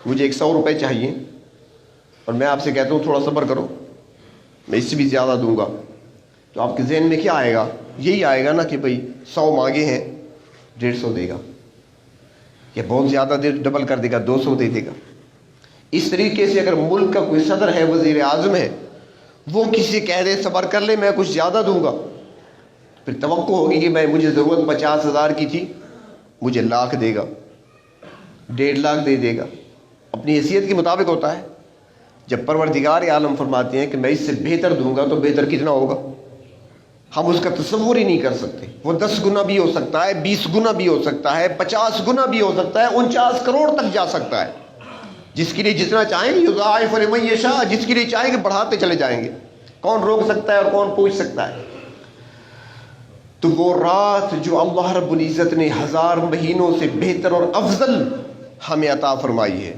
مجھے 100 روپے چاہیے، اور میں آپ سے کہتا ہوں تھوڑا صبر کرو میں اس سے بھی زیادہ دوں گا، تو آپ کے ذہن میں کیا آئے گا؟ یہی آئے گا نا کہ بھائی 100 مانگے ہیں 150 دے گا، یا بہت زیادہ دے ڈبل کر دے گا 200 دے دے گا. اس طریقے سے اگر ملک کا کوئی صدر ہے، وزیر اعظم ہے، وہ کسی کہہ دے صبر کر لے میں کچھ زیادہ دوں گا، پھر توقع ہوگی کہ مجھے ضرورت 50,000 کی تھی، مجھے 1,00,000 دے گا، 1.5 لاکھ دے گا. اپنی حیثیت کے مطابق ہوتا ہے. جب پروردگار عالم فرماتے ہیں کہ میں اس سے بہتر دوں گا، تو بہتر کتنا ہوگا ہم اس کا تصور ہی نہیں کر سکتے. وہ 10 گنا بھی ہو سکتا ہے، 20 گنا بھی ہو سکتا ہے، 50 گنا بھی ہو سکتا ہے، 49 کروڑ تک جا سکتا ہے. جس کے لیے جتنا چاہیں گے یضاعف لمن یشاء، جس کے لیے چاہیں گے بڑھاتے چلے جائیں گے. کون روک سکتا ہے اور کون پوچھ سکتا ہے؟ تو وہ رات جو اللہ رب العزت نے 1000 مہینوں سے بہتر اور افضل ہمیں عطا فرمائی ہے،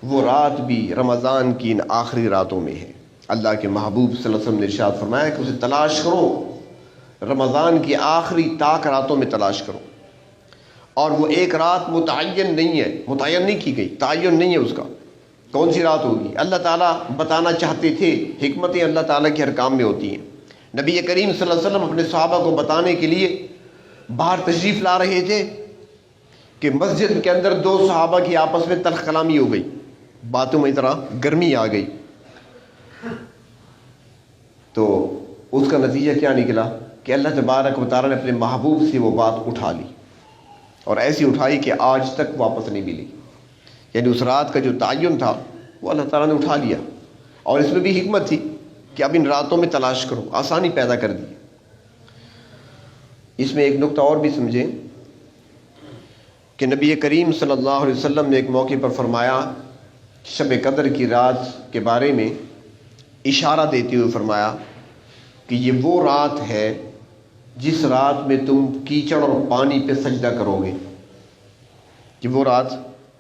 وہ رات بھی رمضان کی ان آخری راتوں میں ہے. اللہ کے محبوب صلی اللہ علیہ وسلم نے ارشاد فرمایا کہ اسے تلاش کرو، رمضان کی آخری طاق راتوں میں تلاش کرو. اور وہ ایک رات متعین نہیں ہے، متعین نہیں کی گئی، تعین نہیں ہے اس کا کون سی رات ہوگی. اللہ تعالیٰ بتانا چاہتے تھے، حکمتیں اللہ تعالیٰ کے ہر کام میں ہوتی ہیں. نبی کریم صلی اللہ علیہ وسلم اپنے صحابہ کو بتانے کے لیے باہر تشریف لا رہے تھے کہ مسجد کے اندر 2 صحابہ کی آپس میں تلخ کلامی ہو گئی، باتوں میں ذرا گرمی آ گئی. تو اس کا نتیجہ کیا نکلا کہ اللہ تبارک و تعالیٰ نے اپنے محبوب سے وہ بات اٹھا لی، اور ایسی اٹھائی کہ آج تک واپس نہیں ملی. یعنی اس رات کا جو تعین تھا وہ اللہ تعالیٰ نے اٹھا لیا. اور اس میں بھی حکمت تھی کہ اب ان راتوں میں تلاش کرو، آسانی پیدا کر دی. اس میں ایک نقطہ اور بھی سمجھیں کہ نبی کریم صلی اللہ علیہ وسلم نے ایک موقع پر فرمایا، شب قدر کی رات کے بارے میں اشارہ دیتے ہوئے فرمایا کہ یہ وہ رات ہے جس رات میں تم کیچڑ اور پانی پہ سجدہ کرو گے. یہ وہ رات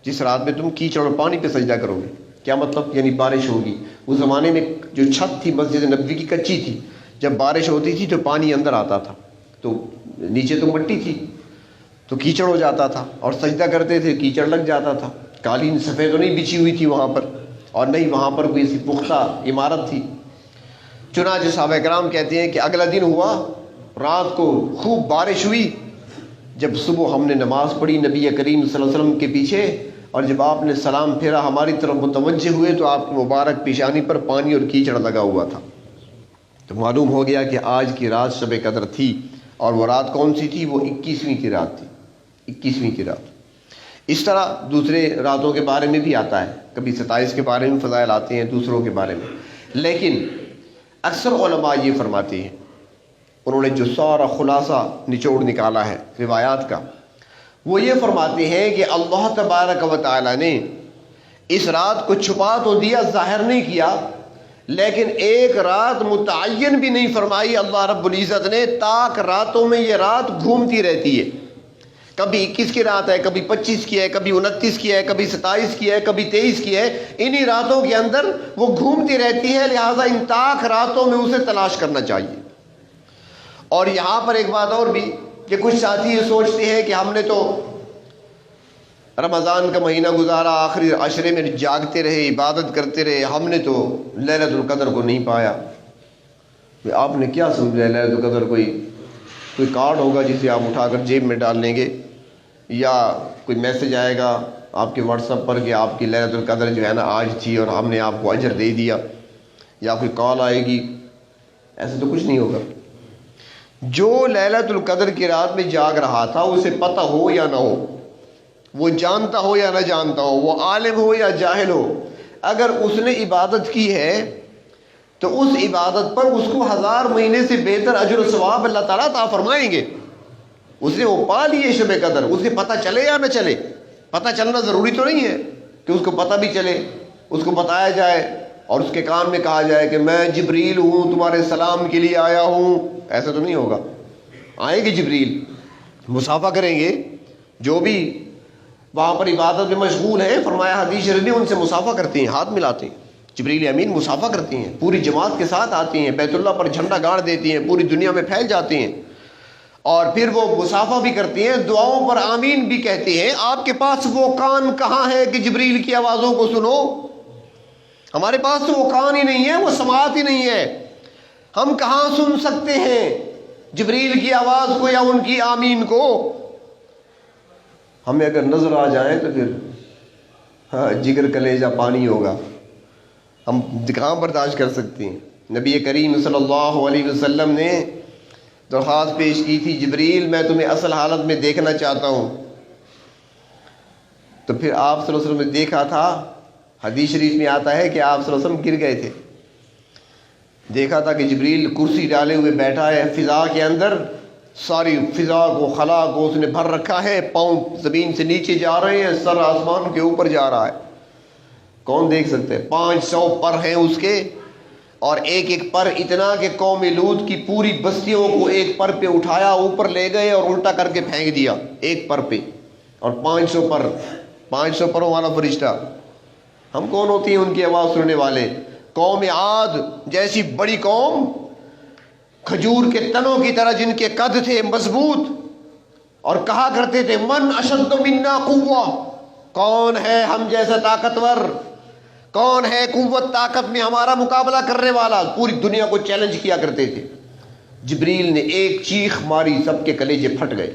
جس رات میں تم کیچڑ اور پانی پہ سجدہ کرو گے. کیا مطلب؟ یعنی بارش ہوگی. اس زمانے میں جو چھت تھی مسجد نبوی کی کچی تھی، جب بارش ہوتی تھی تو پانی اندر آتا تھا، تو نیچے تو مٹی تھی تو کیچڑ ہو جاتا تھا، اور سجدہ کرتے تھے کیچڑ لگ جاتا تھا. قالین سفید تو نہیں بچھی ہوئی تھی وہاں پر، اور نہیں وہاں پر کوئی ایسی پختہ عمارت تھی. چنانچہ صحابہ کرام کہتے ہیں کہ اگلا دن ہوا، رات کو خوب بارش ہوئی. جب صبح ہم نے نماز پڑھی نبی کریم صلی اللہ علیہ وسلم کے پیچھے، اور جب آپ نے سلام پھیرا ہماری طرف متوجہ ہوئے تو آپ کی مبارک پیشانی پر پانی اور کیچڑ لگا ہوا تھا. تو معلوم ہو گیا کہ آج کی رات شب قدر تھی. اور وہ رات کون سی تھی؟ وہ 21ویں کی رات تھی، 21ویں کی رات. اس طرح دوسرے راتوں کے بارے میں بھی آتا ہے، کبھی 27 کے بارے میں فضائل آتے ہیں، دوسروں کے بارے میں. لیکن اکثر علماء یہ فرماتے ہیں، انہوں نے جو سارا خلاصہ نچوڑ نکالا ہے روایات کا، وہ یہ فرماتے ہیں کہ اللہ تبارک و تعالی نے اس رات کو چھپا تو دیا، ظاہر نہیں کیا، لیکن ایک رات متعین بھی نہیں فرمائی اللہ رب العزت نے. طاق راتوں میں یہ رات گھومتی رہتی ہے. کبھی 21 کی رات ہے، کبھی 25 کی ہے، کبھی 29 کی ہے، کبھی 27 کی ہے، کبھی 23 کی ہے. انہی راتوں کے اندر وہ گھومتی رہتی ہے، لہٰذا ان طاق راتوں میں اسے تلاش کرنا چاہیے. اور یہاں پر ایک بات اور بھی کہ کچھ ساتھی یہ سوچتے ہیں کہ ہم نے تو رمضان کا مہینہ گزارا، آخری عشرے میں جاگتے رہے، عبادت کرتے رہے، ہم نے تو لیلۃ القدر کو نہیں پایا. آپ نے کیا سمجھا لیلۃ القدر؟ کوئی کارڈ ہوگا جسے آپ اٹھا کر جیب میں ڈال لیں گے، یا کوئی میسج آئے گا آپ کے واٹس ایپ پر کہ آپ کی لیلۃ القدر جو ہے نا آج تھی اور ہم نے آپ کو اجر دے دیا، یا کوئی کال آئے گی، ایسا تو کچھ نہیں ہوگا۔ جو لیلۃ القدر کی رات میں جاگ رہا تھا اسے پتہ ہو یا نہ ہو، وہ جانتا ہو یا نہ جانتا ہو، وہ عالم ہو یا جاہل ہو، اگر اس نے عبادت کی ہے تو اس عبادت پر اس کو 1000 مہینے سے بہتر اجر و ثواب اللہ تعالیٰ عطا فرمائیں گے۔ اس نے وہ پا لیے شب قدر، اسے پتہ چلے یا نہ چلے۔ پتہ چلنا ضروری تو نہیں ہے کہ اس کو پتہ بھی چلے، اس کو بتایا جائے اور اس کے کان میں کہا جائے کہ میں جبریل ہوں، تمہارے سلام کے لیے آیا ہوں، ایسا تو نہیں ہوگا۔ آئیں گے جبریل، مصافحہ کریں گے، جو بھی وہاں پر عبادت میں مشغول ہیں، فرمایا حدیث شریف میں ان سے مصافحہ کرتے ہیں، ہاتھ ملاتے ہیں، جبریل امین مصافحہ کرتے ہیں، پوری جماعت کے ساتھ آتے ہیں، بیت اللہ پر جھنڈا گاڑ دیتے ہیں، پوری دنیا میں پھیل جاتے ہیں، اور پھر وہ مصافحہ بھی کرتے ہیں، دعاؤں پر آمین بھی کہتے ہیں۔ آپ کے پاس وہ کان کہاں ہے کہ جبریل کی آوازوں کو سنو؟ ہمارے پاس تو وہ کان ہی نہیں ہے، وہ سماعت ہی نہیں ہے، ہم کہاں سن سکتے ہیں جبریل کی آواز کو یا ان کی آمین کو؟ ہمیں اگر نظر آ جائیں تو پھر جگر کلیجہ پانی ہوگا، ہم کہاں برداشت کر سکتے ہیں۔ نبی کریم صلی اللہ علیہ وسلم نے درخواست پیش کی تھی، جبریل میں تمہیں اصل حالت میں دیکھنا چاہتا ہوں، تو پھر آپ صلی اللہ علیہ وسلم نے دیکھا تھا۔ حدیث شریف میں آتا ہے کہ آپ صلی اللہ علیہ وسلم گر گئے تھے، دیکھا تھا کہ جبریل کرسی ڈالے ہوئے بیٹھا ہے فضا کے اندر، ساری فضا کو خلا کو اس نے بھر رکھا ہے، پاؤں زمین سے نیچے جا رہے ہیں، سر آسمان کے اوپر جا رہا ہے، کون دیکھ سکتے ہیں؟ 500 پر ہیں اس کے، اور ایک ایک پر اتنا کہ قوم لوط کی پوری بستیوں کو ایک پر پہ اٹھایا، اوپر لے گئے اور الٹا کر کے پھینک دیا ایک پر پہ، اور 500 پر، 500 پروں والا فرشتہ۔ ہم کون ہوتی ہیں ان کی آواز سننے والے؟ قوم عاد جیسی بڑی قوم، کھجور کے تنوں کی طرح جن کے قد تھے مضبوط، اور کہا کرتے تھے من اشد منا قوہ، کون ہے ہم جیسا طاقتور، کون ہے قوت طاقت میں ہمارا مقابلہ کرنے والا، پوری دنیا کو چیلنج کیا کرتے تھے۔ جبریل نے ایک چیخ ماری، سب کے کلیجے پھٹ گئے۔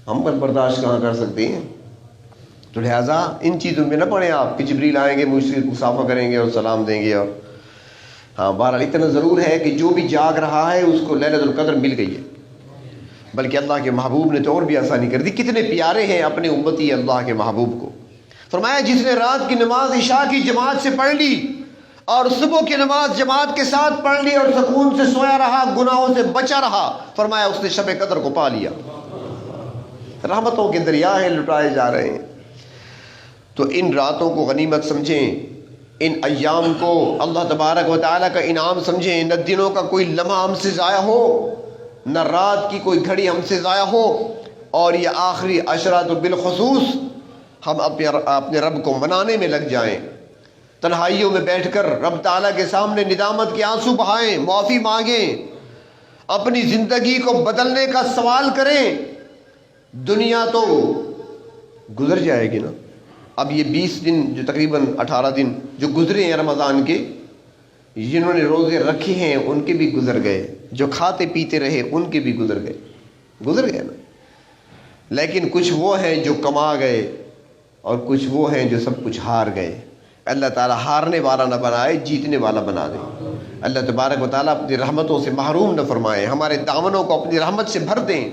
ہم پر برداشت کہاں کر سکتے ہیں؟ تو لہٰذا ان چیزوں میں نہ پڑیں آپ کہ جبریل آئیں گے، مجھ سے مصافحہ کریں گے اور سلام دیں گے۔ اور ہاں بہرحال اتنا ضرور ہے کہ جو بھی جاگ رہا ہے اس کو لیلۃ القدر مل گئی ہے، بلکہ اللہ کے محبوب نے تو اور بھی آسانی کر دی۔ کتنے پیارے ہیں اپنے امتی اللہ کے محبوب کو۔ فرمایا جس نے رات کی نماز عشاء کی جماعت سے پڑھ لی اور صبح کی نماز جماعت کے ساتھ پڑھ لی اور سکون سے سویا رہا، گناہوں سے بچا رہا، فرمایا اس نے شب قدر کو پا لیا۔ رحمتوں کے دریا ہیں لٹائے جا رہے ہیں۔ تو ان راتوں کو غنیمت سمجھیں، ان ایام کو اللہ تبارک و تعالیٰ کا انعام سمجھیں، نہ دنوں کا کوئی لمحہ ہم سے ضائع ہو، نہ رات کی کوئی گھڑی ہم سے ضائع ہو، اور یہ آخری عشرہ تو بالخصوص ہم اپنے رب کو منانے میں لگ جائیں، تنہائیوں میں بیٹھ کر رب تعالیٰ کے سامنے ندامت کے آنسو بہائیں، معافی مانگیں، اپنی زندگی کو بدلنے کا سوال کریں۔ دنیا تو گزر جائے گی نا، اب یہ 20 دن جو تقریباً 18 دن جو گزرے ہیں رمضان کے، جنہوں نے روزے رکھے ہیں ان کے بھی گزر گئے، جو کھاتے پیتے رہے ان کے بھی گزر گئے نا۔ لیکن کچھ وہ ہیں جو کما گئے اور کچھ وہ ہیں جو سب کچھ ہار گئے۔ اللہ تعالیٰ ہارنے والا نہ بنائے، جیتنے والا بنا دے۔ اللہ تبارک و تعالیٰ اپنی رحمتوں سے محروم نہ فرمائے، ہمارے دامنوں کو اپنی رحمت سے بھر دیں،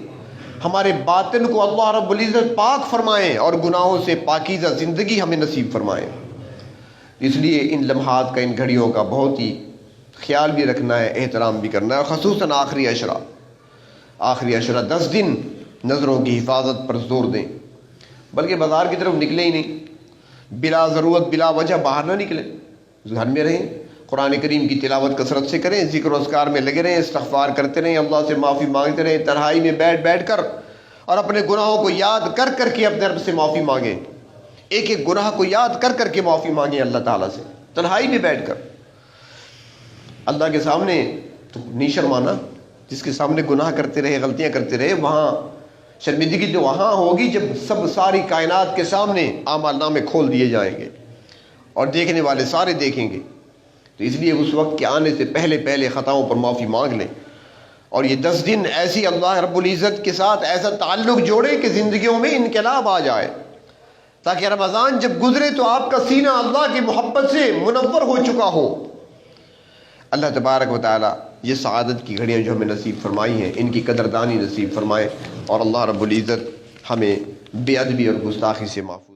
ہمارے باطن کو اللہ رب العزت پاک فرمائیں، اور گناہوں سے پاکیزہ زندگی ہمیں نصیب فرمائیں۔ اس لیے ان لمحات کا، ان گھڑیوں کا بہت ہی خیال بھی رکھنا ہے، احترام بھی کرنا ہے، اور خصوصاً آخری عشرہ 10 دن نظروں کی حفاظت پر زور دیں، بلکہ بازار کی طرف نکلے ہی نہیں، بلا ضرورت بلا وجہ باہر نہ نکلیں، گھر میں رہیں، قرآن کریم کی تلاوت کثرت سے کریں، ذکر و اذکار میں لگے رہیں، استغفار کرتے رہیں، اللہ سے معافی مانگتے رہیں، تنہائی میں بیٹھ کر اور اپنے گناہوں کو یاد کر کے اپنے رب سے معافی مانگیں، ایک ایک گناہ کو یاد کر کے معافی مانگیں اللہ تعالیٰ سے، تنہائی میں بیٹھ کر۔ اللہ کے سامنے تو نہیں شرمانا، جس کے سامنے گناہ کرتے رہے، غلطیاں کرتے رہے، وہاں شرمندگی تو وہاں ہوگی جب ساری کائنات کے سامنے اعمال نامے کھول دیے جائیں گے اور دیکھنے والے سارے دیکھیں گے۔ تو اس لیے اس وقت کے آنے سے پہلے خطاؤں پر معافی مانگ لیں، اور یہ 10 دن ایسی اللہ رب العزت کے ساتھ ایسا تعلق جوڑے کہ زندگیوں میں انقلاب آ جائے، تاکہ رمضان جب گزرے تو آپ کا سینہ اللہ کی محبت سے منور ہو چکا ہو۔ اللہ تبارک و تعالی یہ سعادت کی گھڑیاں جو ہمیں نصیب فرمائی ہیں ان کی قدردانی نصیب فرمائے، اور اللہ رب العزت ہمیں بے ادبی اور گستاخی سے محفوظ